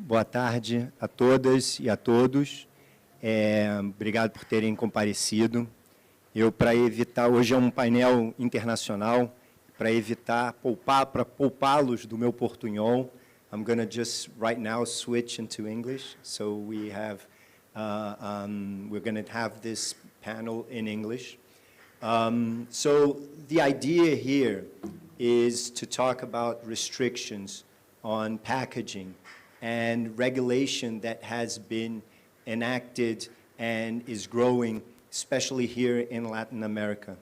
boa tarde a todas e a todos. Obrigado por terem comparecido. Para evitar, hoje é um painel internacional, para evitar poupá-los do meu portunhol, I'm going to just right now switch into English. So we have, we're going to have this panel in English. So the idea here is to talk about restrictions on packaging and regulation that has been enacted and is growing, especially here in Latin America.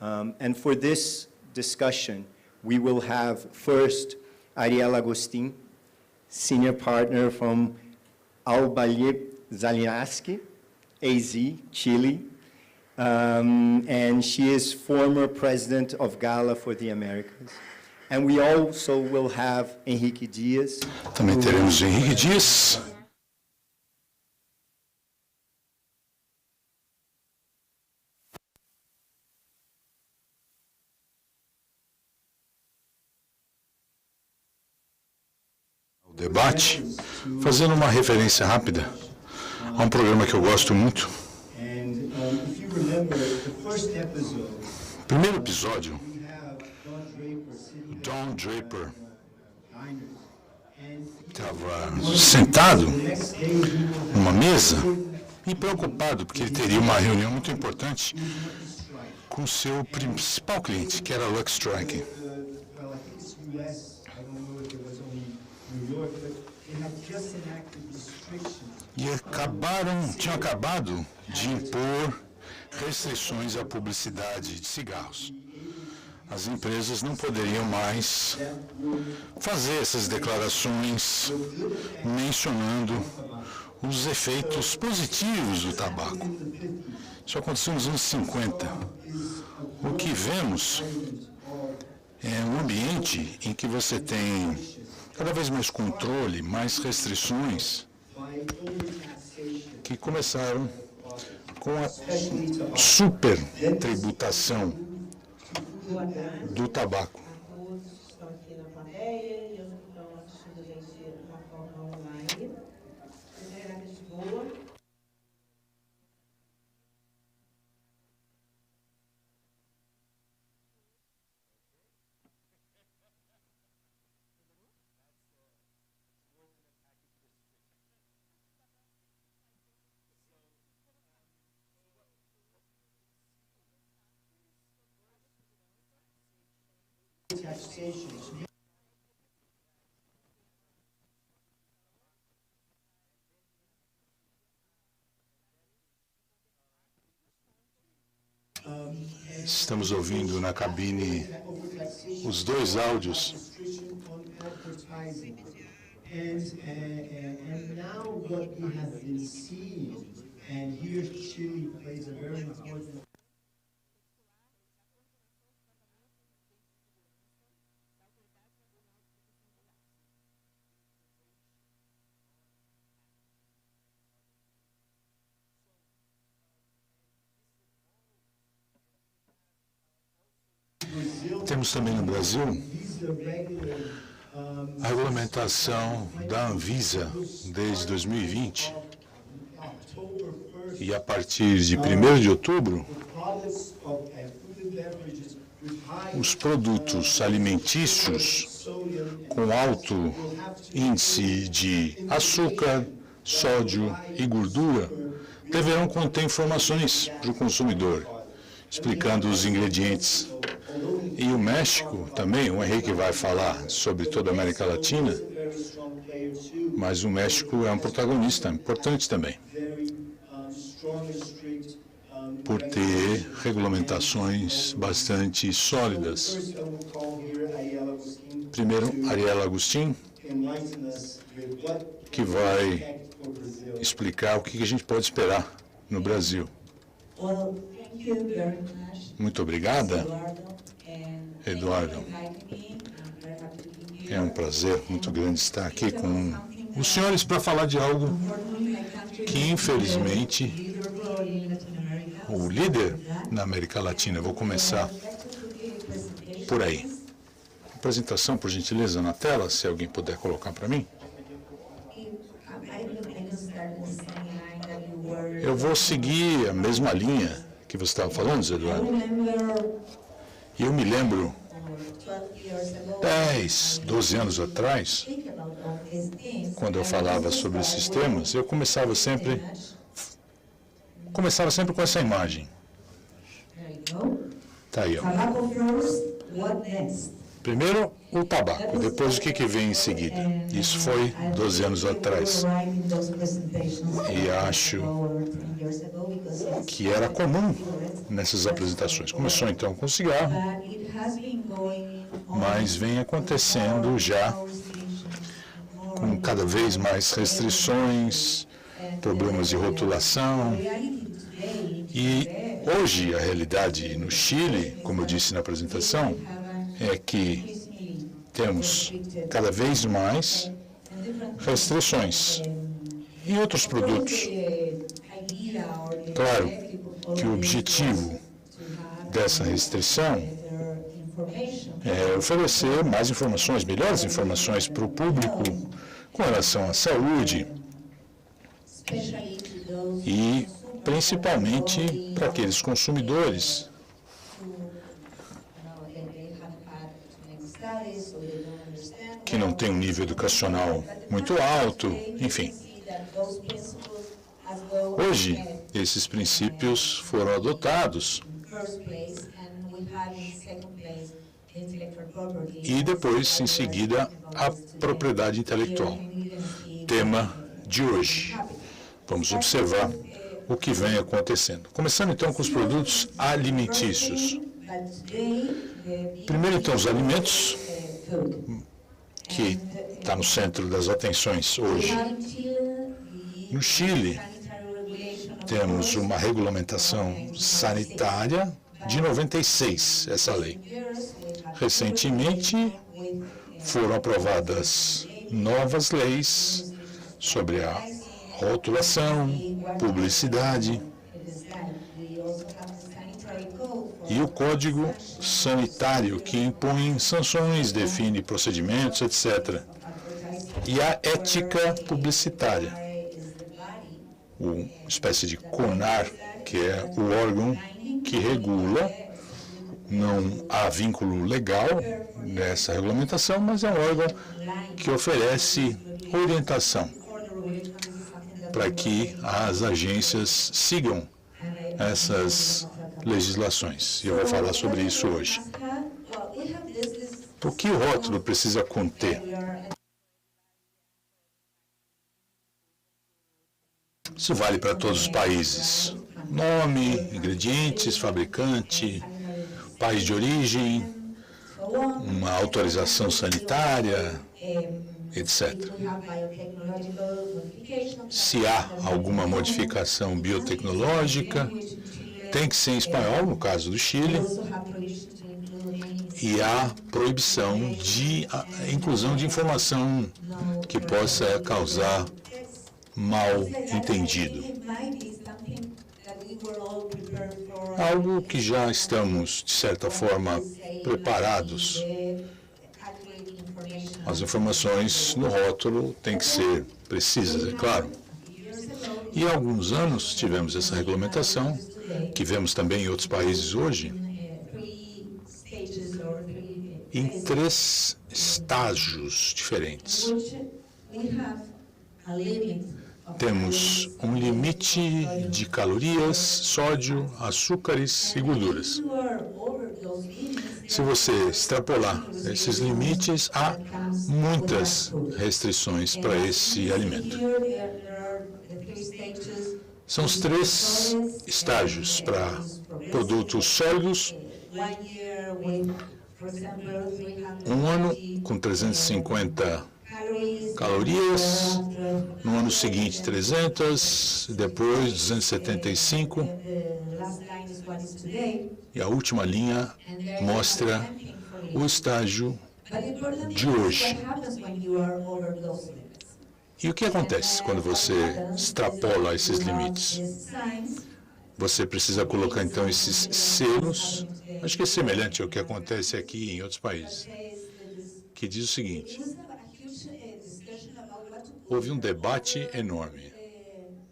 And for this discussion, we will have first Ariel Agustin, Senior Partner from Albalit Zalinaski, AZ, Chile, and she is former President of Gala for the Americas. And we also will have Henrique Dias. Também teremos Henrique Dias. O debate, fazendo uma referência rápida a um programa que eu gosto muito. Primeiro episódio, Don Draper estava sentado numa mesa e preocupado, porque ele teria uma reunião muito importante com seu principal cliente, que era a Luxstrike. E tinham acabado de impor restrições à publicidade de cigarros. As empresas não poderiam mais fazer essas declarações mencionando os efeitos positivos do tabaco. Isso aconteceu nos anos 50. O que vemos é um ambiente em que você tem cada vez mais controle, mais restrições, que começaram com a super tributação do tabaco. Todos estão aqui na plateia e os que estão assistindo a gente de uma forma online. Será que de boa? Estamos ouvindo na cabine os dois áudios. And now what we have been seeing, and here Chile plays a very important Temos também no Brasil a regulamentação da Anvisa desde 2020 e a partir de 1º de outubro, os produtos alimentícios com alto índice de açúcar, sódio e gordura deverão conter informações para o consumidor, explicando os ingredientes. E o México também, o Henrique vai falar sobre toda a América Latina, mas o México é um protagonista importante também, por ter regulamentações bastante sólidas. Primeiro, Ariel Agustin, que vai explicar o que a gente pode esperar no Brasil. Muito obrigada, Eduardo. É um prazer muito grande estar aqui com os senhores para falar de algo que, infelizmente, o líder na América Latina, eu vou começar por aí. Apresentação, por gentileza, na tela, se alguém puder colocar para mim. Eu vou seguir a mesma linha que você estava falando, Zé I Eduardo. remember E eu me lembro, 12 years ago, 10, 12 anos atrás, think about all these things. quando eu falava sobre esses temas, eu começava sempre com essa imagem. There you go. Tá aí, ó. Tobacco first, what next? Primeiro, o tabaco, depois o que vem em seguida. Isso foi 12 anos atrás. E acho que era comum nessas apresentações. Começou então com o cigarro, mas vem acontecendo já com cada vez mais restrições, problemas de rotulação. E hoje a realidade no Chile, como eu disse na apresentação, é que temos cada vez mais restrições em outros produtos. Claro que o objetivo dessa restrição é oferecer mais informações, melhores informações para o público com relação à saúde e principalmente para aqueles consumidores que não têm um nível educacional muito alto, enfim. Hoje, esses princípios foram adotados e depois, em seguida, a propriedade intelectual. Tema de hoje. Vamos observar o que vem acontecendo. Começando então com os produtos alimentícios. Primeiro então os alimentos, que está no centro das atenções hoje. No Chile, temos uma regulamentação sanitária de 96, essa lei. Recentemente, foram aprovadas novas leis sobre a rotulação, publicidade e o Código Sanitário, que impõe sanções, define procedimentos, etc. E a ética publicitária, uma espécie de CONAR, que é o órgão que regula. Não há vínculo legal nessa regulamentação, mas é um órgão que oferece orientação para que as agências sigam essas legislações. E eu vou falar sobre isso hoje. O que o rótulo precisa conter? Isso vale para todos os países. Nome, ingredientes, fabricante, país de origem, uma autorização sanitária, etc. Se há alguma modificação biotecnológica, tem que ser em espanhol, no caso do Chile, e há proibição de inclusão de informação que possa causar mal entendido. Algo que já estamos, de certa forma, preparados. As informações no rótulo têm que ser precisas, é claro. E há alguns anos tivemos essa regulamentação, que vemos também em outros países hoje, em 3 estágios diferentes. Temos um limite de calorias, sódio, açúcares e gorduras. Se você extrapolar esses limites, há muitas restrições para esse alimento. São os 3 estágios para produtos sólidos. Um ano com 350 calorias, no ano seguinte 300, depois 275, e a última linha mostra o estágio de hoje. E o que acontece quando você extrapola esses limites? Você precisa colocar então esses selos, acho que é semelhante ao que acontece aqui em outros países, que diz o seguinte: houve um debate enorme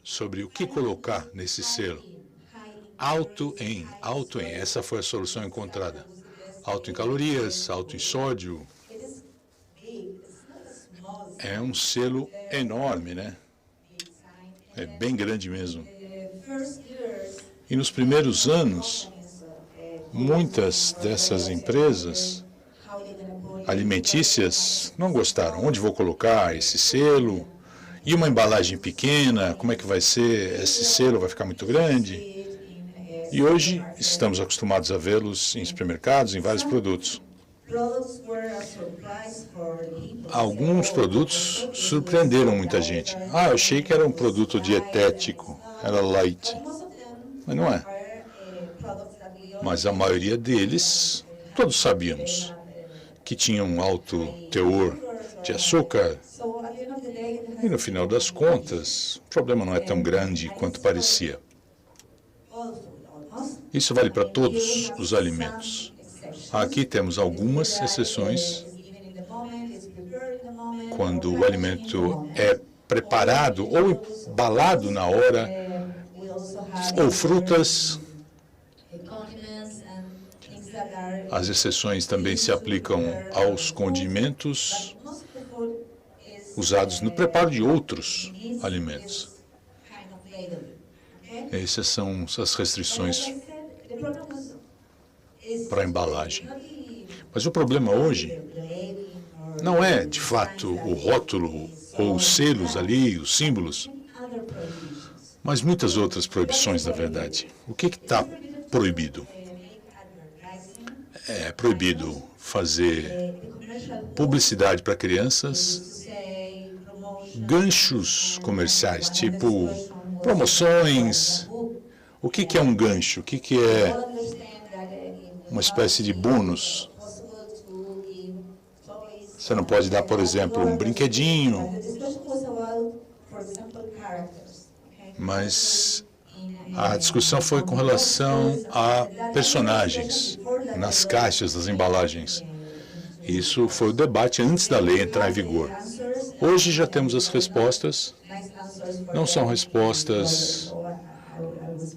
sobre o que colocar nesse selo. Alto em. Essa foi a solução encontrada. Alto em calorias, alto em sódio. É um selo enorme, né? É bem grande mesmo. E nos primeiros anos, muitas dessas empresas alimentícias não gostaram. Onde vou colocar esse selo? E uma embalagem pequena, como é que vai ser? Esse selo vai ficar muito grande? E hoje estamos acostumados a vê-los em supermercados, em vários produtos. Alguns produtos surpreenderam muita gente. Ah, eu achei que era um produto dietético, era light. Mas não é. Mas a maioria deles, todos sabíamos que tinham um alto teor de açúcar. E no final das contas, o problema não é tão grande quanto parecia. Isso vale para todos os alimentos. Aqui temos algumas exceções. Quando o alimento é preparado ou embalado na hora, ou frutas. As exceções também se aplicam aos condimentos usados no preparo de outros alimentos. Essas são as restrições para a embalagem. Mas o problema hoje não é, de fato, o rótulo ou os selos ali, os símbolos, mas muitas outras proibições, na verdade. O que está proibido? É proibido fazer publicidade para crianças, ganchos comerciais, tipo promoções. O que é um gancho? O que é uma espécie de bônus? Você não pode dar, por exemplo, um brinquedinho, mas a discussão foi com relação a personagens nas caixas das embalagens. Isso foi o debate antes da lei entrar em vigor. Hoje já temos as respostas. Não são respostas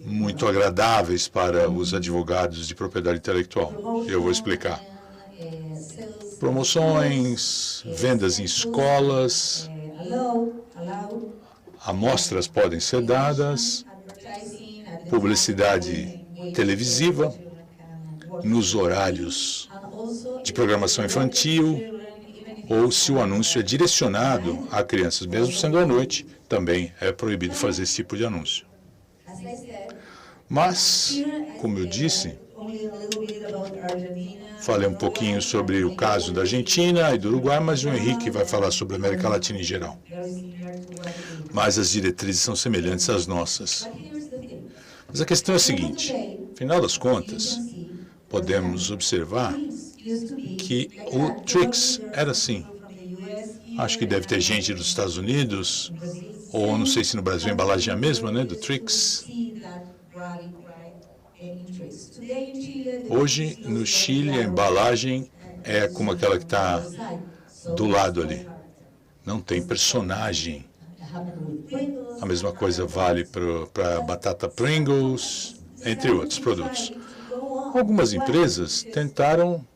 muito agradáveis para os advogados de propriedade intelectual. Eu vou explicar. Promoções, vendas em escolas, amostras podem ser dadas, publicidade televisiva, nos horários de programação infantil, ou se o anúncio é direcionado a crianças, mesmo sendo à noite, também é proibido fazer esse tipo de anúncio. Mas, como eu disse, falei um pouquinho sobre o caso da Argentina e do Uruguai, mas o Henrique vai falar sobre a América Latina em geral. Mas as diretrizes são semelhantes às nossas. Mas a questão é a seguinte, afinal das contas, podemos observar que o TRICS era assim. Acho que deve ter gente dos Estados Unidos, ou não sei se no Brasil a embalagem é a mesma, né, do TRICS. Hoje, no Chile, a embalagem é como aquela que está do lado ali. Não tem personagem. A mesma coisa vale para batata Pringles, entre outros produtos. Algumas empresas tentaram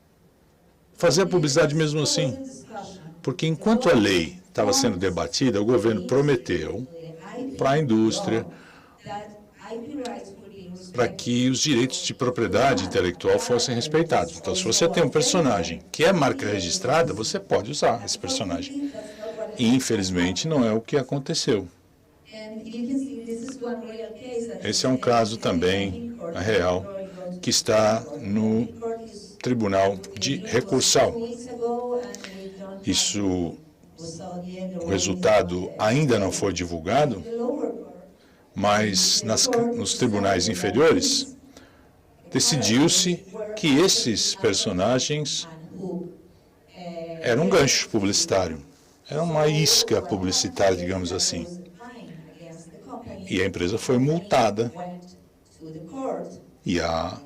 fazer a publicidade mesmo assim, porque enquanto a lei estava sendo debatida, o governo prometeu para a indústria para que os direitos de propriedade intelectual fossem respeitados. Então, se você tem um personagem que é marca registrada, você pode usar esse personagem. E, infelizmente, não é o que aconteceu. Esse é um caso também real que está no Tribunal de Recursal. Isso, o resultado ainda não foi divulgado, mas nos tribunais inferiores decidiu-se que esses personagens eram um gancho publicitário, era uma isca publicitária, digamos assim. E a empresa foi multada e a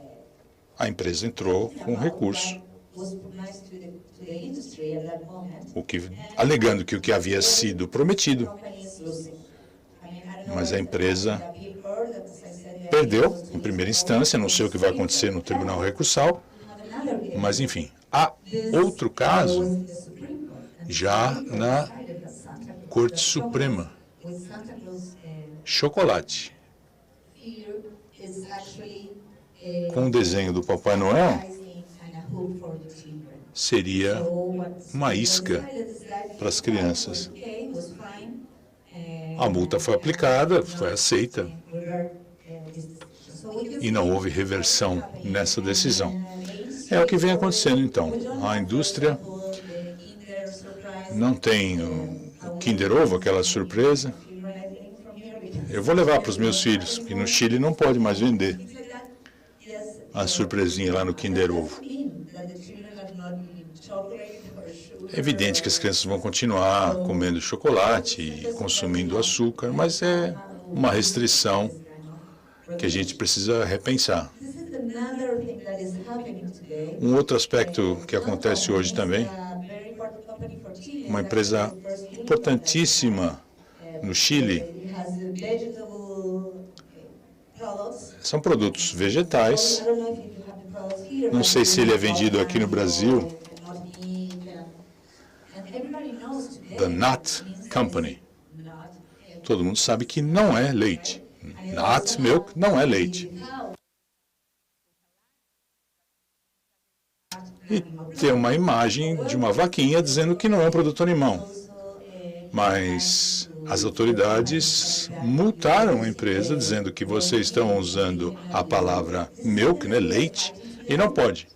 empresa entrou com recurso, alegando que o que havia sido prometido Mas a empresa perdeu em primeira instância, não sei o que vai acontecer no Tribunal Recursal, mas enfim. Há outro caso já na Corte Suprema. Chocolate. Com o desenho do Papai Noel, seria uma isca para as crianças. A multa foi aplicada, foi aceita, e não houve reversão nessa decisão. É o que vem acontecendo, então. A indústria não tem o Kinder Ovo, aquela surpresa. Eu vou levar para os meus filhos, porque no Chile não pode mais vender a surpresinha lá no Kinder Ovo. É evidente que as crianças vão continuar comendo chocolate e consumindo açúcar, mas é uma restrição que a gente precisa repensar. Um outro aspecto que acontece hoje também, uma empresa importantíssima no Chile, são produtos vegetais. Não sei se ele é vendido aqui no Brasil. The Nut Company. Todo mundo sabe que não é leite. Nut milk não é leite. E tem uma imagem de uma vaquinha dizendo que não é um produto animal. Mas as autoridades multaram a empresa dizendo que vocês estão usando a palavra milk, né, leite, e não pode.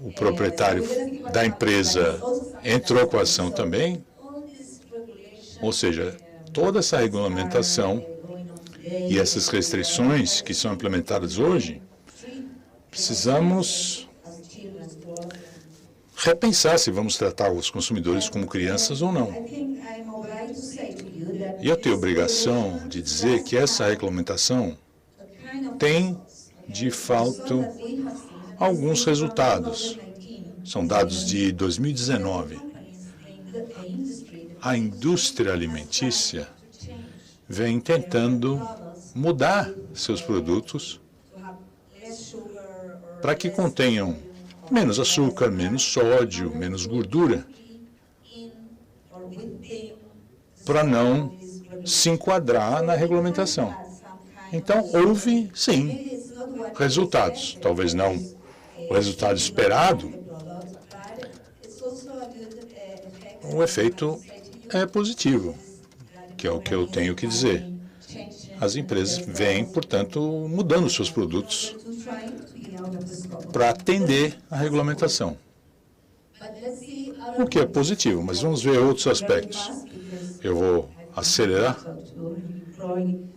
O proprietário da empresa entrou com a ação também. Ou seja, toda essa regulamentação e essas restrições que são implementadas hoje, precisamos repensar se vamos tratar os consumidores como crianças ou não. E eu tenho a obrigação de dizer que essa regulamentação tem, de fato, alguns resultados. São dados de 2019. A indústria alimentícia vem tentando mudar seus produtos para que contenham menos açúcar, menos sódio, menos gordura, para não se enquadrar na regulamentação. Então, houve, sim, resultados. Talvez não o resultado esperado. O efeito é positivo, que é o que eu tenho que dizer. As empresas vêm, portanto, mudando seus produtos para atender à regulamentação. O que é positivo, mas vamos ver outros aspectos. Eu vou acelerar,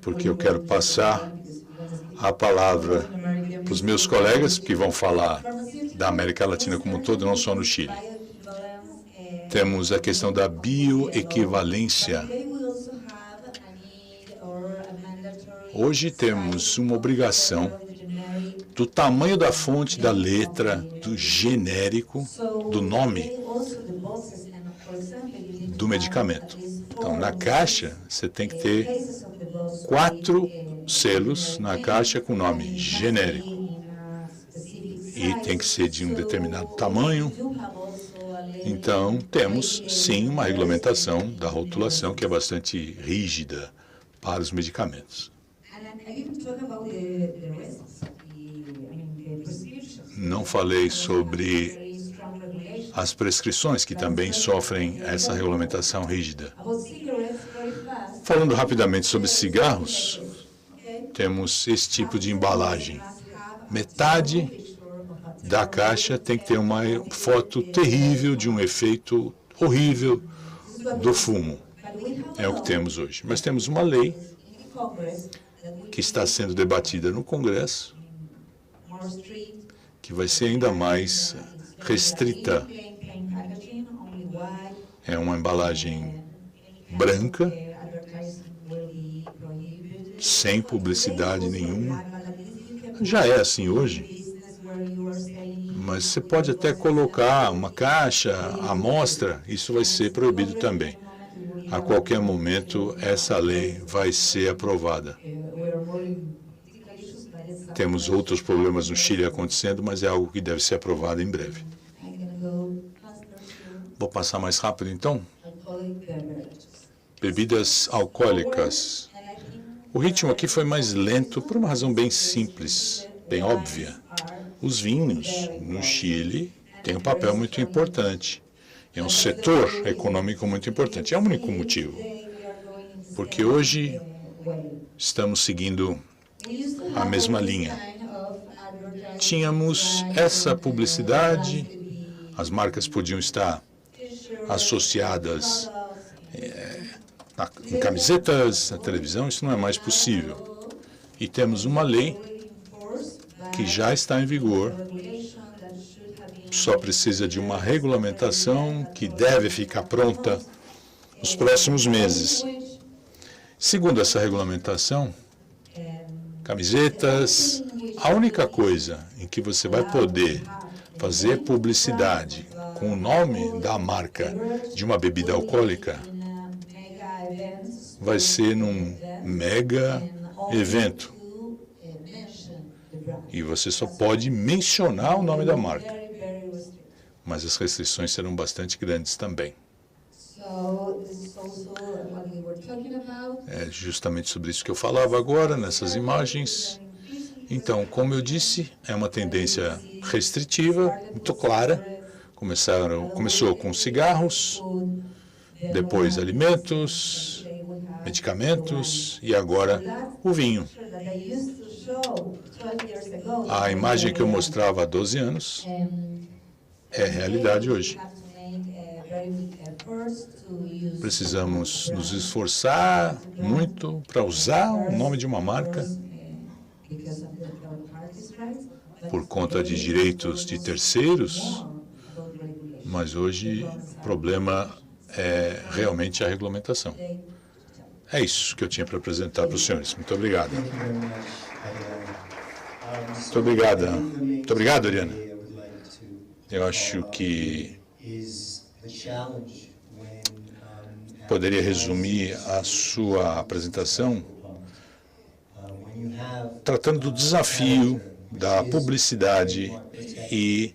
porque eu quero passar a palavra para os meus colegas, que vão falar da América Latina como um todo, não só no Chile. Temos a questão da bioequivalência. Hoje temos uma obrigação do tamanho da fonte, da letra, do genérico, do nome do medicamento. Então, na caixa, você tem que ter 4 selos na caixa com nome genérico. E tem que ser de um determinado tamanho. Então, temos, sim, uma regulamentação da rotulação que é bastante rígida para os medicamentos. Não falei sobre as prescrições, que também sofrem essa regulamentação rígida. Falando rapidamente sobre cigarros, temos esse tipo de embalagem. Metade da caixa tem que ter uma foto terrível de um efeito horrível do fumo. É o que temos hoje. Mas temos uma lei que está sendo debatida no Congresso, que vai ser ainda mais restrita. É uma embalagem branca, sem publicidade nenhuma. Já é assim hoje, mas você pode até colocar uma caixa, amostra, isso vai ser proibido também. a qualquer momento essa lei vai ser aprovada. Temos outros problemas no Chile acontecendo, mas é algo que deve ser aprovado em breve. Vou passar mais rápido, então. Bebidas alcoólicas. O ritmo aqui foi mais lento por uma razão bem simples, bem óbvia. Os vinhos no Chile têm um papel muito importante. É um setor econômico muito importante. É o único motivo. Porque hoje estamos seguindo a mesma linha. Tínhamos essa publicidade, as marcas podiam estar associadas em camisetas, na televisão, isso não é mais possível. E temos uma lei que já está em vigor, só precisa de uma regulamentação que deve ficar pronta nos próximos meses. Segundo essa regulamentação, camisetas, a única coisa em que você vai poder fazer publicidade com o nome da marca de uma bebida alcoólica vai ser num mega evento. E você só pode mencionar o nome da marca. Mas as restrições serão bastante grandes também. É justamente sobre isso que eu falava agora, nessas imagens. Então, como eu disse, é uma tendência restritiva, muito clara. Começou com cigarros, depois alimentos, medicamentos e agora o vinho. A imagem que eu mostrava há 12 anos é realidade hoje. Precisamos nos esforçar muito para usar o nome de uma marca por conta de direitos de terceiros, mas hoje o problema é realmente a regulamentação. É isso que eu tinha para apresentar para os senhores. Muito obrigado. Muito obrigada. Muito obrigado, Ariana. Eu acho que poderia resumir a sua apresentação tratando do desafio da publicidade e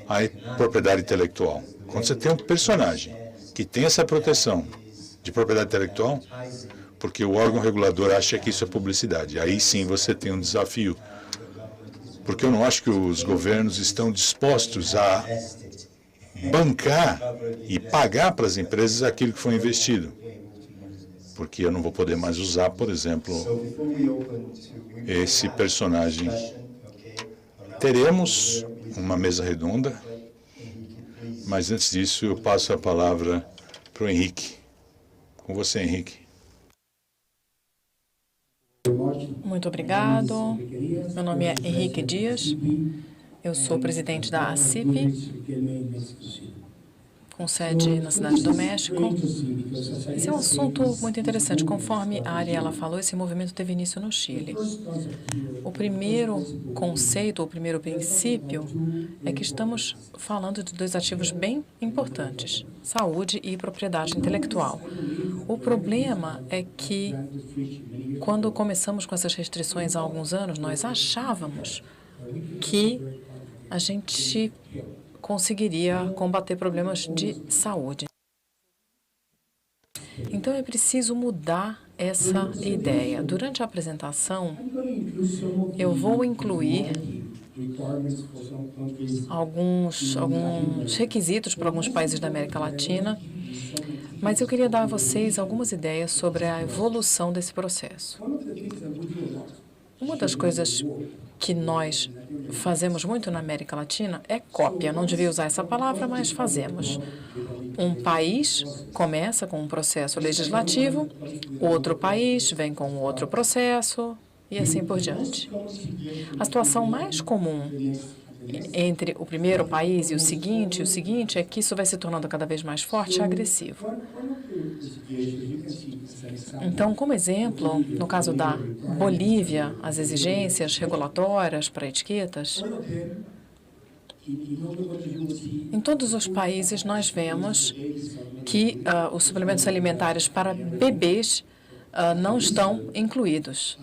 a propriedade intelectual. Quando você tem um personagem que tem essa proteção de propriedade intelectual, porque o órgão regulador acha que isso é publicidade, aí sim você tem um desafio. Porque eu não acho que os governos estão dispostos a bancar e pagar para as empresas aquilo que foi investido. Porque eu não vou poder mais usar, por exemplo, esse personagem. Teremos uma mesa redonda, mas antes disso eu passo a palavra para o Henrique. Com você, Henrique. Muito obrigado. Meu nome é Henrique Dias. Eu sou presidente da ACIP, com sede na Cidade do México. Esse é um assunto muito interessante. Conforme a Ariela falou, esse movimento teve início no Chile. O primeiro conceito, o primeiro princípio, é que estamos falando de dois ativos bem importantes, saúde e propriedade intelectual. O problema é que, quando começamos com essas restrições há alguns anos, nós achávamos que a gente conseguiria combater problemas de saúde. Então, é preciso mudar essa ideia. Durante a apresentação, eu vou incluir alguns requisitos para alguns países da América Latina, mas eu queria dar a vocês algumas ideias sobre a evolução desse processo. Uma das coisas que nós fazemos muito na América Latina é cópia. Não devia usar essa palavra, mas fazemos. Um país começa com um processo legislativo, outro país vem com outro processo e assim por diante. A situação mais comum entre o primeiro país e o seguinte é que isso vai se tornando cada vez mais forte e agressivo. Então, como exemplo, no caso da Bolívia, as exigências regulatórias para etiquetas Em todos os países, nós vemos que os suplementos alimentares para bebês não estão incluídos.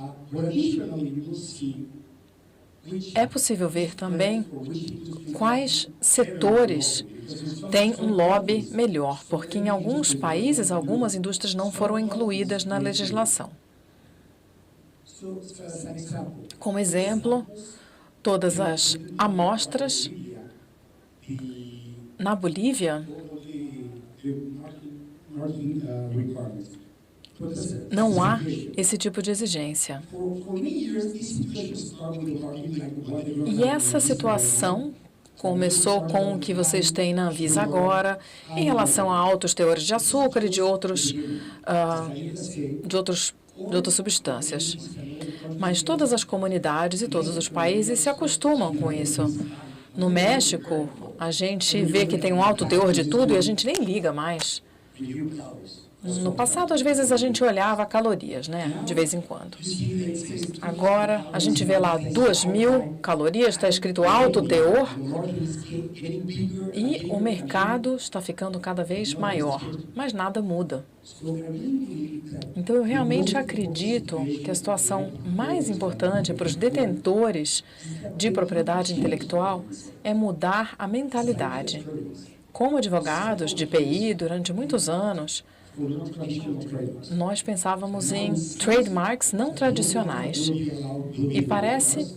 É possível ver também quais setores têm um lobby melhor, porque em alguns países, algumas indústrias não foram incluídas na legislação. Como exemplo, todas as amostras na Bolívia não há esse tipo de exigência. E essa situação começou com o que vocês têm na Anvisa agora, em relação a altos teores de açúcar e de outras substâncias. Mas todas as comunidades e todos os países se acostumam com isso. No México, a gente vê que tem um alto teor de tudo e a gente nem liga mais. No passado, às vezes, a gente olhava calorias, né? De vez em quando. Agora, a gente vê lá 2.000 calorias, está escrito alto teor, e o mercado está ficando cada vez maior, mas nada muda. Então, eu realmente acredito que a situação mais importante para os detentores de propriedade intelectual é mudar a mentalidade. Como advogados de PI, durante muitos anos, nós pensávamos em trademarks não tradicionais. E parece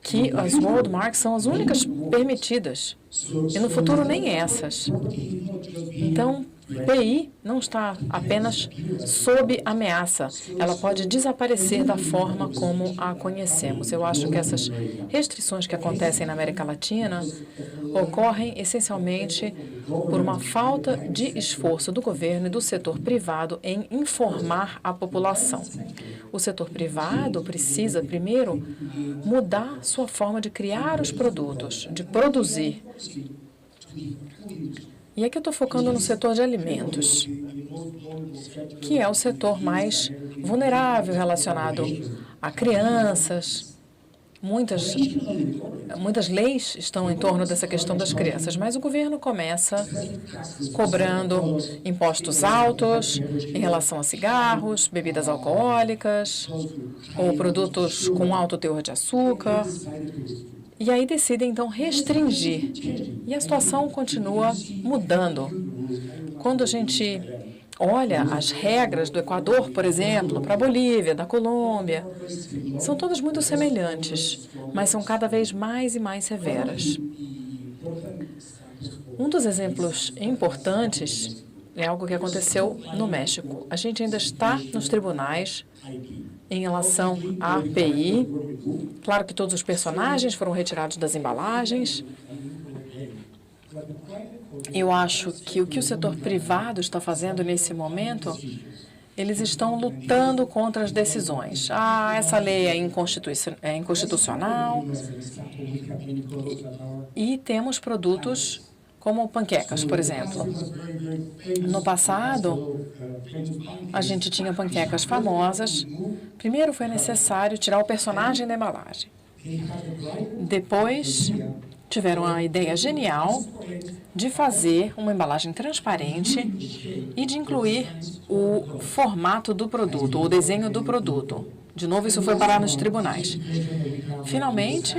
que as world marks são as únicas permitidas. E no futuro nem essas. Então, PI não está apenas sob ameaça. Ela pode desaparecer da forma como a conhecemos. Eu acho que essas restrições que acontecem na América Latina ocorrem essencialmente por uma falta de esforço do governo e do setor privado em informar a população. O setor privado precisa, primeiro, mudar sua forma de criar os produtos, de produzir. E aqui eu estou focando no setor de alimentos, que é o setor mais vulnerável relacionado a crianças. Muitas leis estão em torno dessa questão das crianças, mas o governo começa cobrando impostos altos em relação a cigarros, bebidas alcoólicas ou produtos com alto teor de açúcar. E aí decidem, então, restringir. E a situação continua mudando. Quando a gente olha as regras do Equador, por exemplo, para a Bolívia, da Colômbia, são todas muito semelhantes, mas são cada vez mais e mais severas. Um dos exemplos importantes é algo que aconteceu no México. A gente ainda está nos tribunais em relação à API. Claro que todos os personagens foram retirados das embalagens. Eu acho que o que o setor privado está fazendo nesse momento, eles estão lutando contra as decisões. Essa lei é inconstitucional. E temos produtos como panquecas, por exemplo. No passado, a gente tinha panquecas famosas. Primeiro foi necessário tirar o personagem da embalagem. Depois, tiveram a ideia genial de fazer uma embalagem transparente e de incluir o formato do produto, o desenho do produto. De novo, isso foi parar nos tribunais. Finalmente,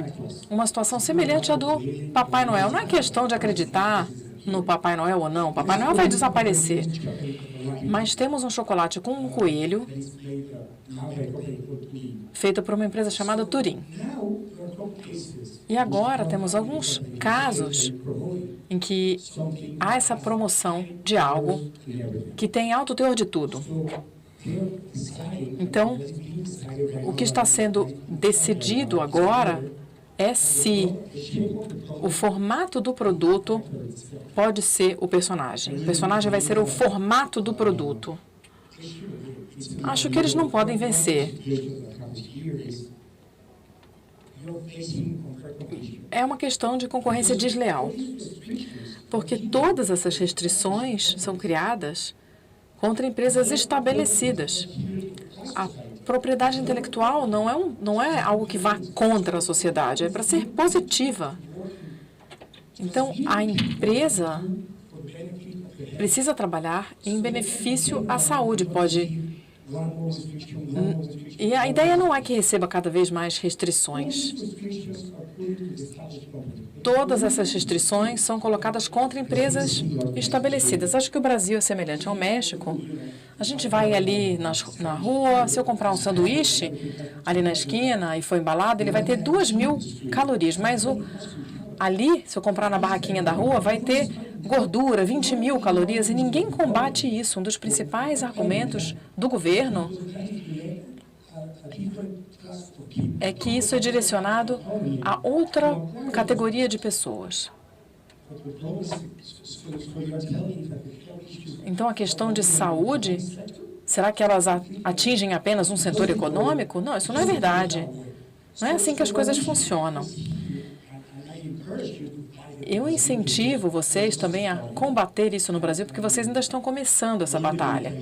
uma situação semelhante à do Papai Noel. Não é questão de acreditar no Papai Noel ou não. O Papai Noel vai desaparecer. Mas temos um chocolate com um coelho feito por uma empresa chamada Turim. E agora temos alguns casos em que há essa promoção de algo que tem alto teor de tudo. Então, o que está sendo decidido agora é se o formato do produto pode ser o personagem. O personagem vai ser o formato do produto. Acho que eles não podem vencer. É uma questão de concorrência desleal, porque todas essas restrições são criadas contra empresas estabelecidas. A propriedade intelectual não é algo que vá contra a sociedade, é para ser positiva. Então, a empresa precisa trabalhar em benefício à saúde. E a ideia não é que receba cada vez mais restrições. Todas essas restrições são colocadas contra empresas estabelecidas. Acho que o Brasil é semelhante ao México. A gente vai ali na rua, se eu comprar um sanduíche ali na esquina e for embalado, ele vai ter 2.000 calorias, mas ali, se eu comprar na barraquinha da rua, vai ter gordura, 20.000 calorias, e ninguém combate isso. Um dos principais argumentos do governo é que isso é direcionado a outra categoria de pessoas. Então, a questão de saúde, será que elas atingem apenas um setor econômico? Não, isso não é verdade. Não é assim que as coisas funcionam. Eu incentivo vocês também a combater isso no Brasil, porque vocês ainda estão começando essa batalha.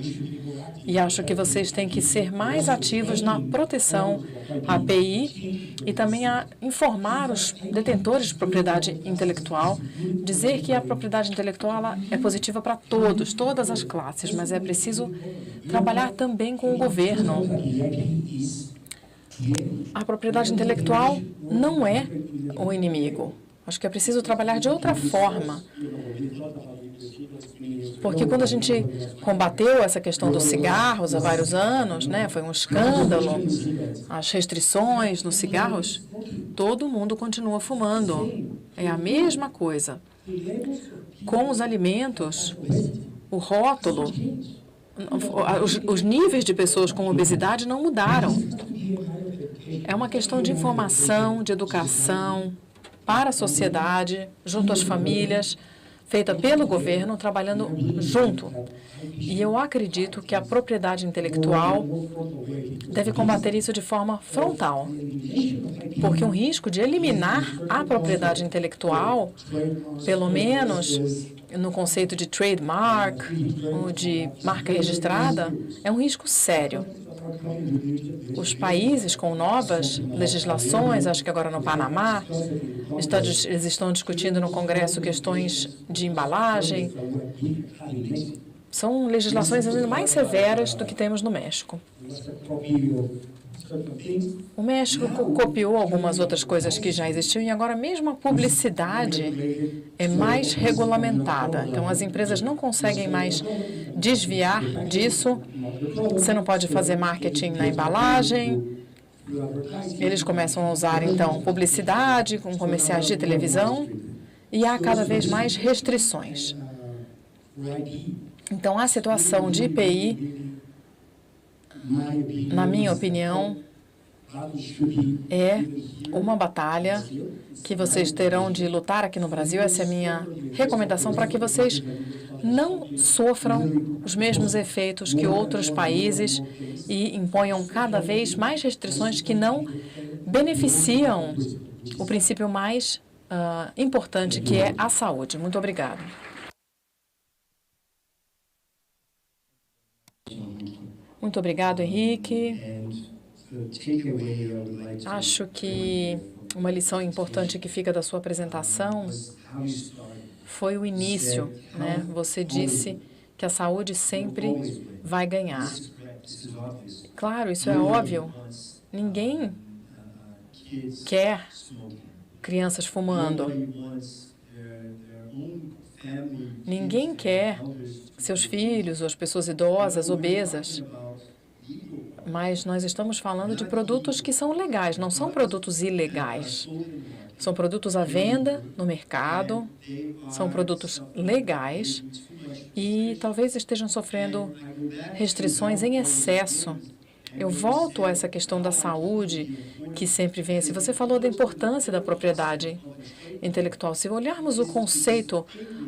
E acho que vocês têm que ser mais ativos na proteção à API e também a informar os detentores de propriedade intelectual, dizer que a propriedade intelectual ela é positiva para todos, todas as classes, mas é preciso trabalhar também com o governo. A propriedade intelectual não é o inimigo. Acho que é preciso trabalhar de outra forma. Porque quando a gente combateu essa questão dos cigarros há vários anos, né, foi um escândalo, as restrições nos cigarros, todo mundo continua fumando. É a mesma coisa. Com os alimentos, o rótulo, os níveis de pessoas com obesidade não mudaram. É uma questão de informação, de educação, para a sociedade, junto às famílias, feita pelo governo, trabalhando junto. E eu acredito que a propriedade intelectual deve combater isso de forma frontal, porque um risco de eliminar a propriedade intelectual, pelo menos no conceito de trademark, ou de marca registrada, é um risco sério. Os países com novas legislações, acho que agora no Panamá, eles estão discutindo no Congresso questões de embalagem. São legislações ainda mais severas do que temos no México. O México copiou algumas outras coisas que já existiam e agora mesmo a publicidade é mais regulamentada. Então, as empresas não conseguem mais desviar disso. Você não pode fazer marketing na embalagem. Eles começam a usar, então, publicidade com comerciais de televisão e há cada vez mais restrições. Então, a situação de IPI, na minha opinião, é uma batalha que vocês terão de lutar aqui no Brasil. Essa é a minha recomendação para que vocês não sofram os mesmos efeitos que outros países e imponham cada vez mais restrições que não beneficiam o princípio mais importante, que é a saúde. Muito obrigada. Muito obrigado, Henrique. Acho que uma lição importante que fica da sua apresentação foi o início, né? Você disse que a saúde sempre vai ganhar. Claro, isso é óbvio. Ninguém quer crianças fumando. Ninguém quer seus filhos ou as pessoas idosas, obesas. Mas nós estamos falando de produtos que são legais, não são produtos ilegais. São produtos à venda no mercado, são produtos legais e talvez estejam sofrendo restrições em excesso. Eu volto a essa questão da saúde que sempre vem. Se você falou da importância da propriedade intelectual, se olharmos o conceito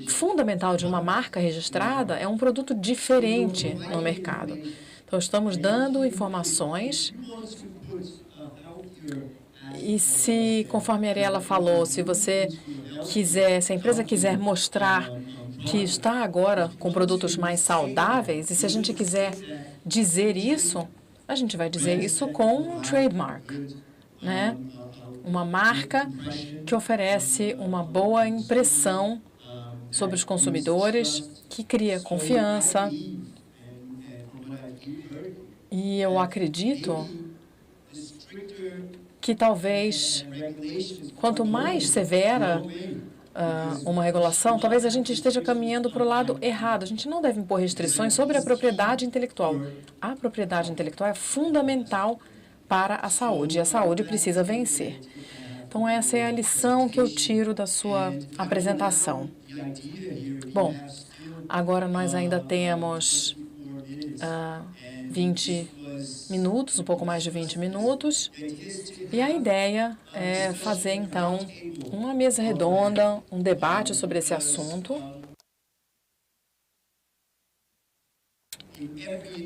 fundamental de uma marca registrada, é um produto diferente no mercado. Então, estamos dando informações e se, conforme a Ariela falou, se você quiser, se a empresa quiser mostrar que está agora com produtos mais saudáveis, e se a gente quiser dizer isso, a gente vai dizer isso com um trademark, né? uma marca que oferece uma boa impressão sobre os consumidores, que cria confiança. E eu acredito que talvez, quanto mais severa uma regulação, talvez a gente esteja caminhando para o lado errado. A gente não deve impor restrições sobre a propriedade intelectual. A propriedade intelectual é fundamental para a saúde, e a saúde precisa vencer. Então, essa é a lição que eu tiro da sua apresentação. Bom, agora nós ainda temos 20 minutos, um pouco mais de 20 minutos, e a ideia é fazer, então, uma mesa redonda, um debate sobre esse assunto,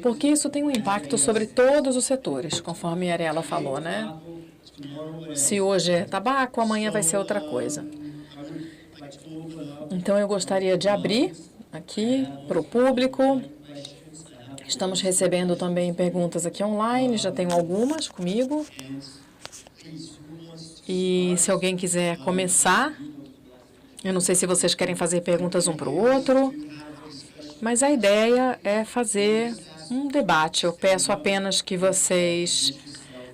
porque isso tem um impacto sobre todos os setores, conforme a Ariela falou, né? Se hoje é tabaco, amanhã vai ser outra coisa. Então, eu gostaria de abrir aqui para o público. Estamos recebendo também perguntas aqui online, já tenho algumas comigo. E se alguém quiser começar, eu não sei se vocês querem fazer perguntas um para o outro, mas a ideia é fazer um debate. Eu peço apenas que vocês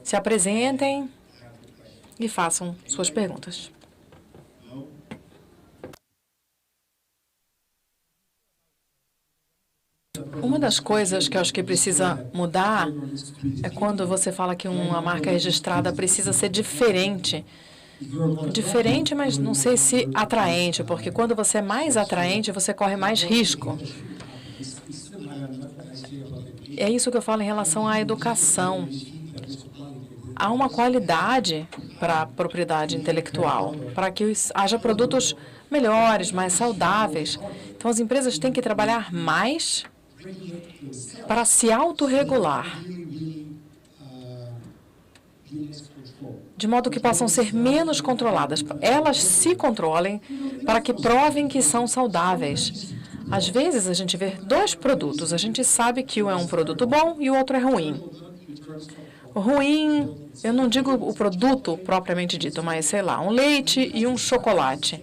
se apresentem e façam suas perguntas. Uma das coisas que eu acho que precisa mudar é quando você fala que uma marca registrada precisa ser diferente. Diferente, mas não sei se atraente, porque quando você é mais atraente, você corre mais risco. É isso que eu falo em relação à educação. Há uma qualidade para a propriedade intelectual, para que haja produtos melhores, mais saudáveis. Então, as empresas têm que trabalhar mais para se autorregular, de modo que possam ser menos controladas. Elas se controlem para que provem que são saudáveis. Às vezes, a gente vê dois produtos. A gente sabe que um é um produto bom e o outro é ruim. Ruim, eu não digo o produto propriamente dito, mas, sei lá, um leite e um chocolate.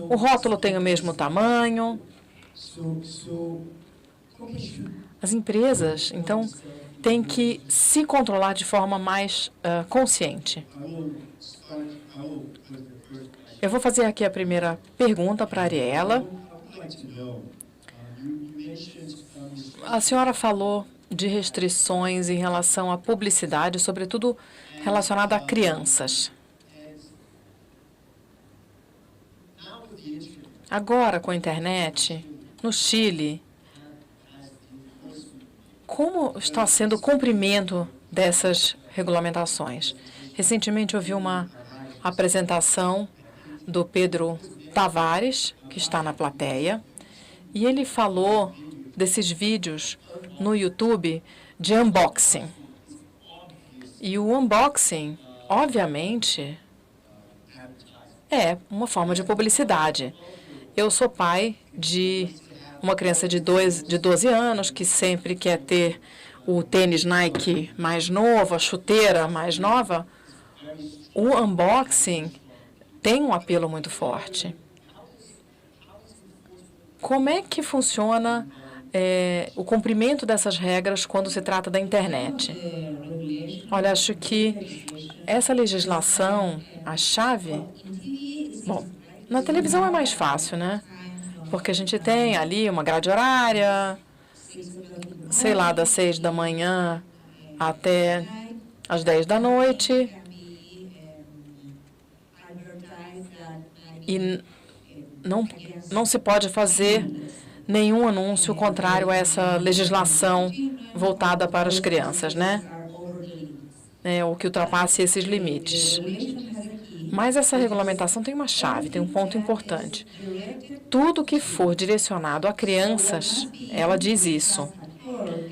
O rótulo tem o mesmo tamanho. As empresas, então, têm que se controlar de forma mais consciente. Eu vou fazer aqui a primeira pergunta para a Ariela. A senhora falou de restrições em relação à publicidade, sobretudo relacionada a crianças. Agora, com a internet, no Chile, como está sendo o cumprimento dessas regulamentações? Recentemente, eu vi uma apresentação do Pedro Tavares, que está na plateia, e ele falou desses vídeos no YouTube de unboxing. E o unboxing, obviamente, é uma forma de publicidade. Eu sou pai de uma criança de 12 anos que sempre quer ter o tênis Nike mais novo, a chuteira mais nova. O unboxing tem um apelo muito forte. Como é que funciona o cumprimento dessas regras quando se trata da internet? Olha, acho que essa legislação, a chave... Bom, na televisão é mais fácil, né? Porque a gente tem ali uma grade horária, sei lá, das 6 da manhã até às 10 da noite. E não se pode fazer nenhum anúncio contrário a essa legislação voltada para as crianças, né? Ou que ultrapasse esses limites. Mas essa regulamentação tem uma chave, tem um ponto importante. Tudo que for direcionado a crianças, ela diz isso.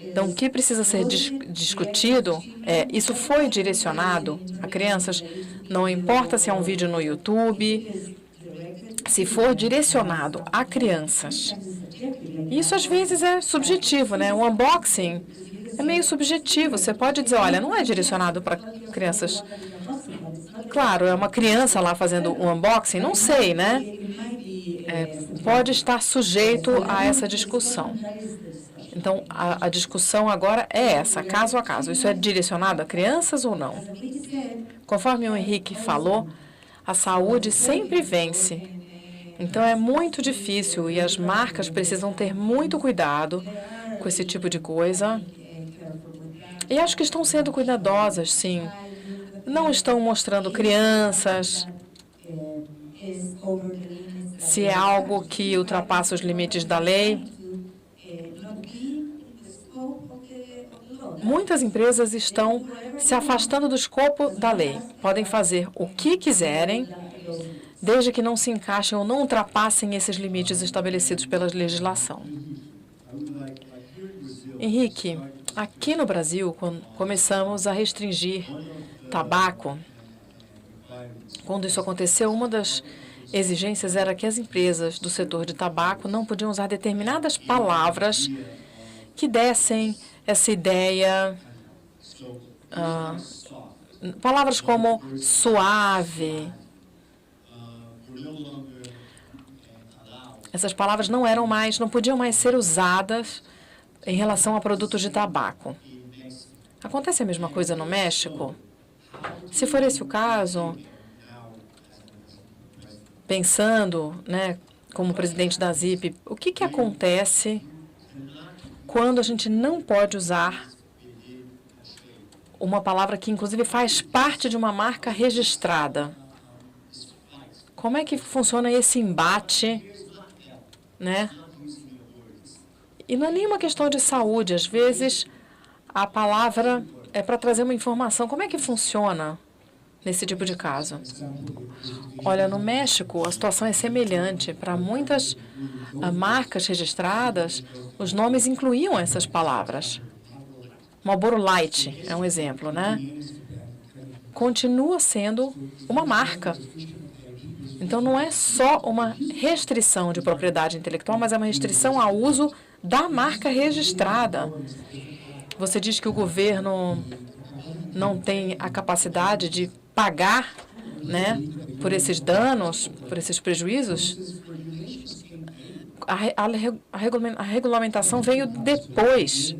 Então, o que precisa ser discutido é, isso foi direcionado a crianças, não importa se é um vídeo no YouTube, se for direcionado a crianças. Isso, às vezes, é subjetivo, né? O unboxing é meio subjetivo. Você pode dizer, olha, não é direcionado para crianças. Claro, é uma criança lá fazendo um unboxing, não sei, né? Pode estar sujeito a essa discussão. Então, a discussão agora é essa, caso a caso. Isso é direcionado a crianças ou não? Conforme o Henrique falou, a saúde sempre vence. Então, é muito difícil e as marcas precisam ter muito cuidado com esse tipo de coisa. E acho que estão sendo cuidadosas, sim. Não estão mostrando crianças. Se é algo que ultrapassa os limites da lei. Muitas empresas estão se afastando do escopo da lei. Podem fazer o que quiserem, desde que não se encaixem ou não ultrapassem esses limites estabelecidos pela legislação. Henrique, aqui no Brasil, quando começamos a restringir tabaco, quando isso aconteceu, uma das exigências era que as empresas do setor de tabaco não podiam usar determinadas palavras que dessem essa ideia, palavras como suave. Essas palavras não podiam mais ser usadas em relação a produtos de tabaco. Acontece a mesma coisa no México? Se for esse o caso, pensando, né, como presidente da ZIP, o que acontece quando a gente não pode usar uma palavra que, inclusive, faz parte de uma marca registrada? Como é que funciona esse embate, né? E não é nenhuma questão de saúde. Às vezes, a palavra é para trazer uma informação. Como é que funciona nesse tipo de caso? Olha, no México, a situação é semelhante. Para muitas marcas registradas, os nomes incluíam essas palavras. Marlboro Light é um exemplo, né? Continua sendo uma marca. Então, não é só uma restrição de propriedade intelectual, mas é uma restrição ao uso da marca registrada. Você diz que o governo não tem a capacidade de pagar, né, por esses danos, por esses prejuízos. A regulamentação veio depois.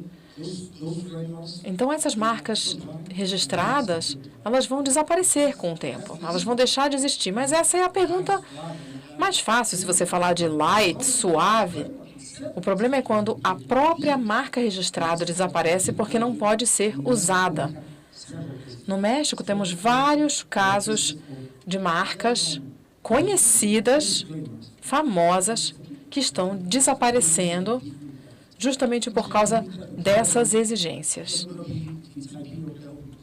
Então, essas marcas registradas, elas vão desaparecer com o tempo. Elas vão deixar de existir. Mas essa é a pergunta mais fácil, se você falar de light, suave. O problema é quando a própria marca registrada desaparece porque não pode ser usada. No México, temos vários casos de marcas conhecidas, famosas, que estão desaparecendo justamente por causa dessas exigências.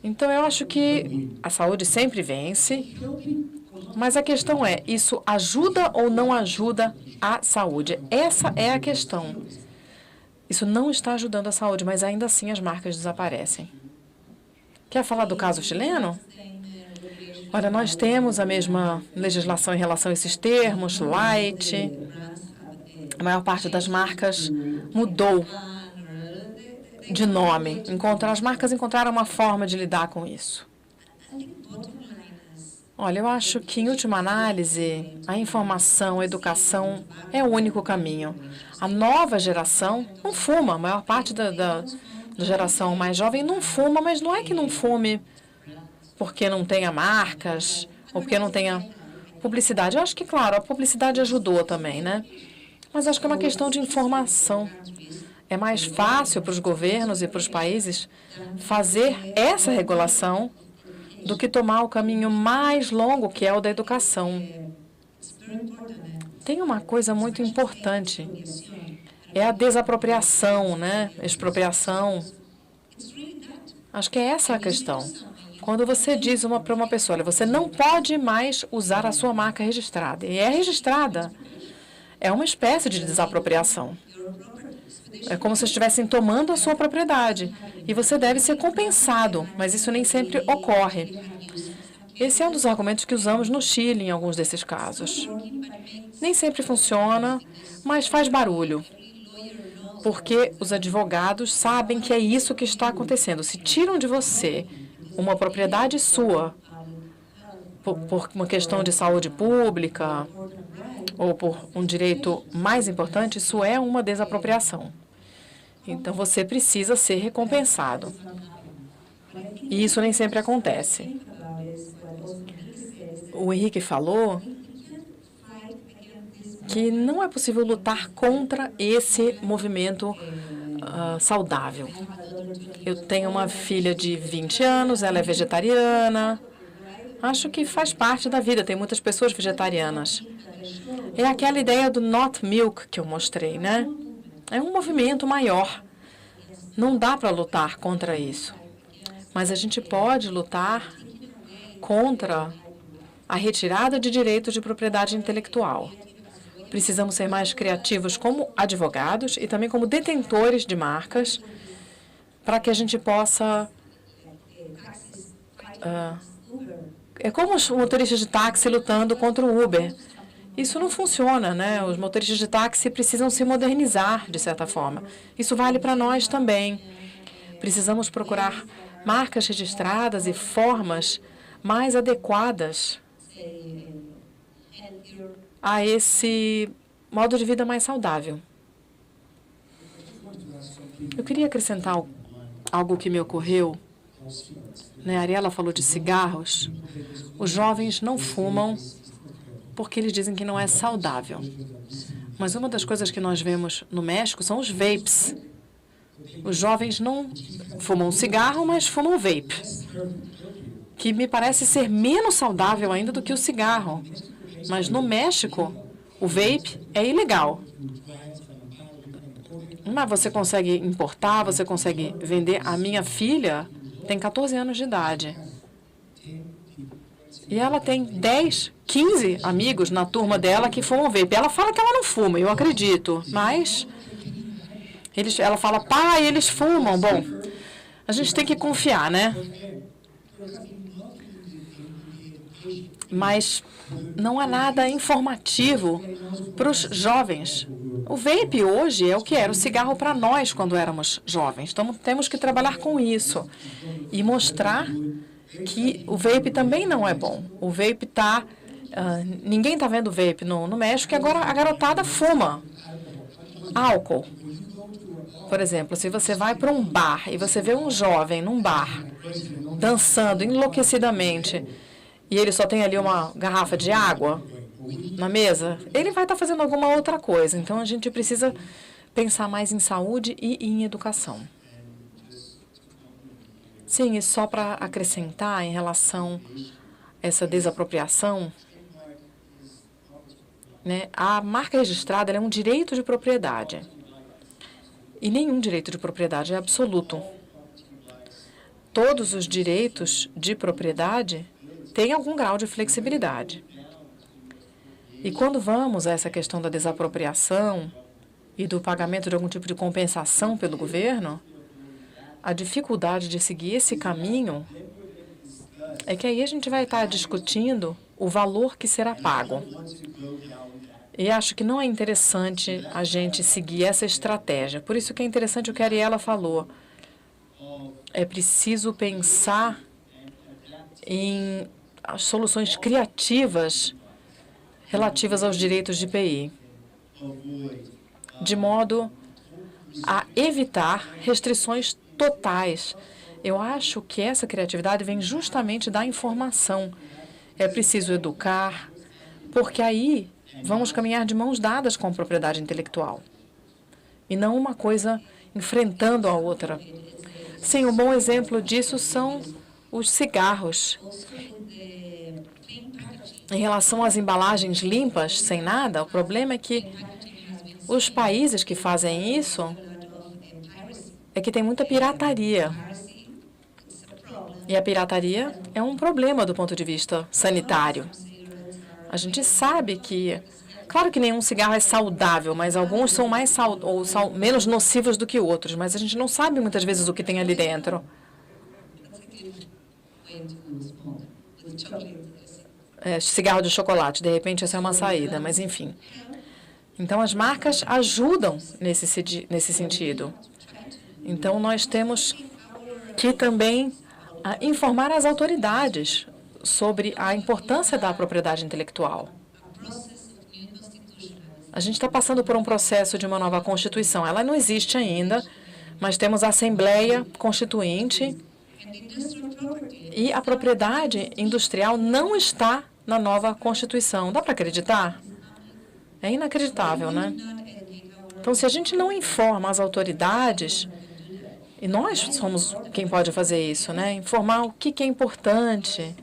Então, eu acho que a saúde sempre vence, mas a questão é, isso ajuda ou não ajuda a saúde? Essa é a questão. Isso não está ajudando a saúde, mas ainda assim as marcas desaparecem. Quer falar do caso chileno? Olha, nós temos a mesma legislação em relação a esses termos, light. A maior parte das marcas mudou de nome. As marcas encontraram uma forma de lidar com isso. Olha, eu acho que, em última análise, a informação, a educação é o único caminho. A nova geração não fuma. A maior parte da geração mais jovem não fuma, mas não é que não fume porque não tenha marcas ou porque não tenha publicidade. Eu acho que, claro, a publicidade ajudou também, né? Mas acho que é uma questão de informação. É mais fácil para os governos e para os países fazer essa regulação do que tomar o caminho mais longo, que é o da educação. Tem uma coisa muito importante. É a desapropriação, né? Expropriação. Acho que é essa a questão. Quando você diz para uma pessoa, olha, você não pode mais usar a sua marca registrada. E é registrada. É uma espécie de desapropriação. É como se estivessem tomando a sua propriedade. E você deve ser compensado, mas isso nem sempre ocorre. Esse é um dos argumentos que usamos no Chile em alguns desses casos. Nem sempre funciona, mas faz barulho. porque os advogados sabem que é isso que está acontecendo. Se tiram de você uma propriedade sua por uma questão de saúde pública ou por um direito mais importante, isso é uma desapropriação. Então, você precisa ser recompensado. E isso nem sempre acontece. O Henrique falou que não é possível lutar contra esse movimento saudável. Eu tenho uma filha de 20 anos, ela é vegetariana. Acho que faz parte da vida, tem muitas pessoas vegetarianas. É aquela ideia do not milk que eu mostrei, né? É um movimento maior. Não dá para lutar contra isso. Mas a gente pode lutar contra a retirada de direitos de propriedade intelectual. Precisamos ser mais criativos como advogados e também como detentores de marcas para que a gente possa... é como os motoristas de táxi lutando contra o Uber. Isso não funciona, né? Os motoristas de táxi precisam se modernizar, de certa forma. Isso vale para nós também. Precisamos procurar marcas registradas e formas mais adequadas a esse modo de vida mais saudável. Eu queria acrescentar algo que me ocorreu. A Ariela falou de cigarros. Os jovens não fumam porque eles dizem que não é saudável. Mas uma das coisas que nós vemos no México são os vapes. Os jovens não fumam cigarro, mas fumam vape, que me parece ser menos saudável ainda do que o cigarro. Mas no México, o vape é ilegal. Mas você consegue importar, você consegue vender. A minha filha tem 14 anos de idade. E ela tem 10, 15 amigos na turma dela que fumam vape. Ela fala que ela não fuma, eu acredito. Mas ela fala, pai, eles fumam. Bom, a gente tem que confiar, né? Mas não há nada informativo para os jovens. O vape hoje é o que era o cigarro para nós quando éramos jovens. Então, temos que trabalhar com isso e mostrar que o vape também não é bom. O vape está... ninguém está vendo vape no México e agora a garotada fuma álcool. Por exemplo, se você vai para um bar e você vê um jovem num bar dançando enlouquecidamente e ele só tem ali uma garrafa de água na mesa, ele vai estar fazendo alguma outra coisa. Então, a gente precisa pensar mais em saúde e em educação. Sim, e só para acrescentar em relação a essa desapropriação, né, a marca registrada ela é um direito de propriedade. E nenhum direito de propriedade é absoluto. Todos os direitos de propriedade têm algum grau de flexibilidade. E quando vamos a essa questão da desapropriação e do pagamento de algum tipo de compensação pelo governo, a dificuldade de seguir esse caminho é que aí a gente vai estar discutindo o valor que será pago. E acho que não é interessante a gente seguir essa estratégia. Por isso que é interessante o que a Ariela falou. É preciso pensar em soluções criativas relativas aos direitos de IPI, de modo a evitar restrições totais. Eu acho que essa criatividade vem justamente da informação. É preciso educar, porque aí vamos caminhar de mãos dadas com a propriedade intelectual, e não uma coisa enfrentando a outra. Sim, um bom exemplo disso são os cigarros. Em relação às embalagens limpas, sem nada, o problema é que os países que fazem isso é que tem muita pirataria. E a pirataria é um problema do ponto de vista sanitário. A gente sabe que, claro que nenhum cigarro é saudável, mas alguns são menos nocivos do que outros, mas a gente não sabe muitas vezes o que tem ali dentro. Cigarro de chocolate, de repente essa é uma saída, mas enfim. Então, as marcas ajudam nesse sentido. Então, nós temos que também informar as autoridades sobre a importância da propriedade intelectual. A gente está passando por um processo de uma nova Constituição. Ela não existe ainda, mas temos a Assembleia Constituinte e a propriedade industrial não está na nova Constituição. Dá para acreditar? É inacreditável, né? Então, se a gente não informa as autoridades, e nós somos quem pode fazer isso, né? Informar o que é importante,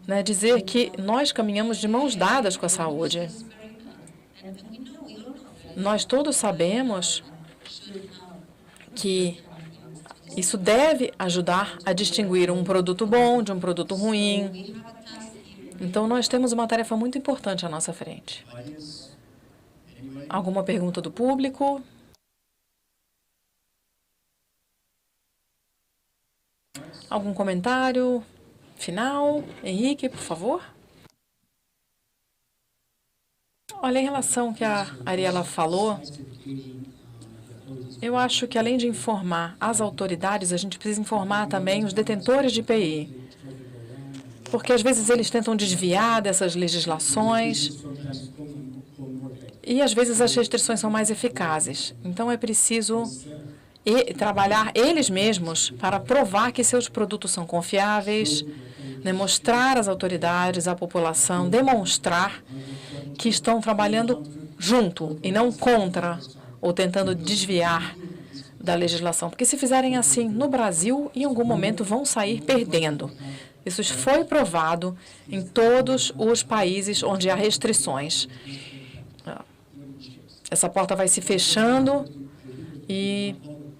né? Dizer que nós caminhamos de mãos dadas com a saúde. Nós todos sabemos que isso deve ajudar a distinguir um produto bom de um produto ruim. Então, nós temos uma tarefa muito importante à nossa frente. Alguma pergunta do público? Algum comentário final? Henrique, por favor. Olha, em relação ao que a Ariela falou, eu acho que, além de informar as autoridades, a gente precisa informar também os detentores de IPI. Porque, às vezes, eles tentam desviar dessas legislações e, às vezes, as restrições são mais eficazes. Então, é preciso trabalhar eles mesmos para provar que seus produtos são confiáveis, demonstrar às autoridades, à população, demonstrar que estão trabalhando junto e não contra ou tentando desviar da legislação. Porque se fizerem assim no Brasil, em algum momento vão sair perdendo. Isso foi provado em todos os países onde há restrições. Essa porta vai se fechando e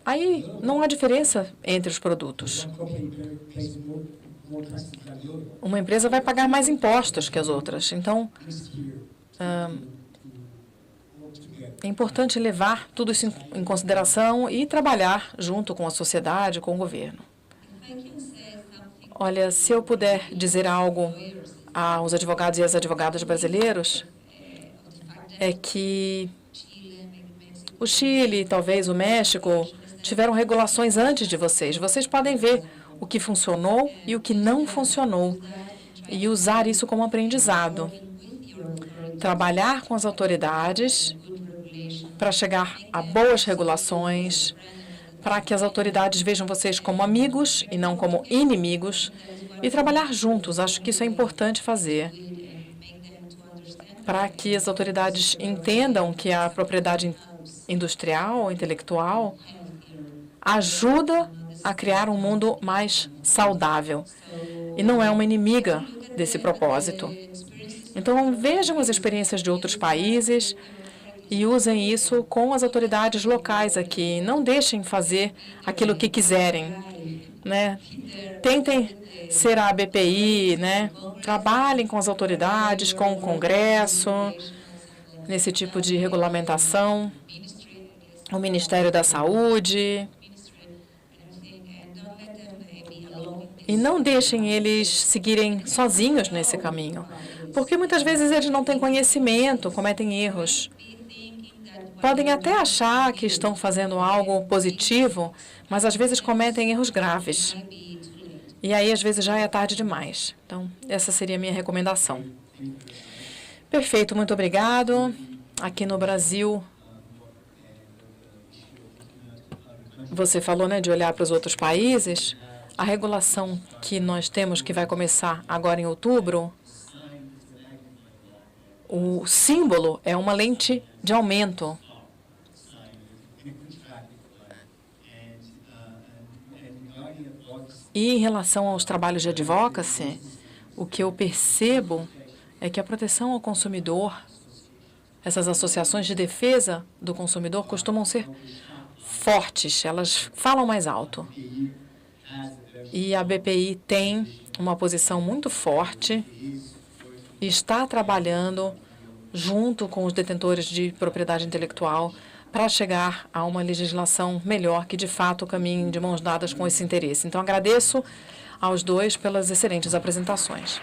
aí não há diferença entre os produtos. Uma empresa vai pagar mais impostos que as outras. Então, é importante levar tudo isso em consideração e trabalhar junto com a sociedade, com o governo. Olha, se eu puder dizer algo aos advogados e às advogadas brasileiros, é que o Chile, talvez o México, tiveram regulações antes de vocês. Vocês podem ver o que funcionou e o que não funcionou e usar isso como aprendizado. Trabalhar com as autoridades para chegar a boas regulações, para que as autoridades vejam vocês como amigos e não como inimigos, e trabalhar juntos. Acho que isso é importante fazer, para que as autoridades entendam que a propriedade industrial, intelectual, ajuda a criar um mundo mais saudável e não é uma inimiga desse propósito. Então, vejam as experiências de outros países e usem isso com as autoridades locais aqui. Não deixem fazer aquilo que quiserem, né? Tentem ser a BPI, né? Trabalhem com as autoridades, com o Congresso, nesse tipo de regulamentação, o Ministério da Saúde. E não deixem eles seguirem sozinhos nesse caminho, porque muitas vezes eles não têm conhecimento, cometem erros. Podem até achar que estão fazendo algo positivo, mas às vezes cometem erros graves. E aí, às vezes, já é tarde demais. Então, essa seria a minha recomendação. Perfeito, muito obrigado. Aqui no Brasil, você falou, né, de olhar para os outros países. A regulação que nós temos, que vai começar agora em outubro, o símbolo é uma lente de aumento. E em relação aos trabalhos de advocacy, o que eu percebo é que a proteção ao consumidor, essas associações de defesa do consumidor costumam ser fortes, elas falam mais alto. E a BPI tem uma posição muito forte e está trabalhando junto com os detentores de propriedade intelectual para chegar a uma legislação melhor que, de fato, caminhe de mãos dadas com esse interesse. Então, agradeço aos dois pelas excelentes apresentações.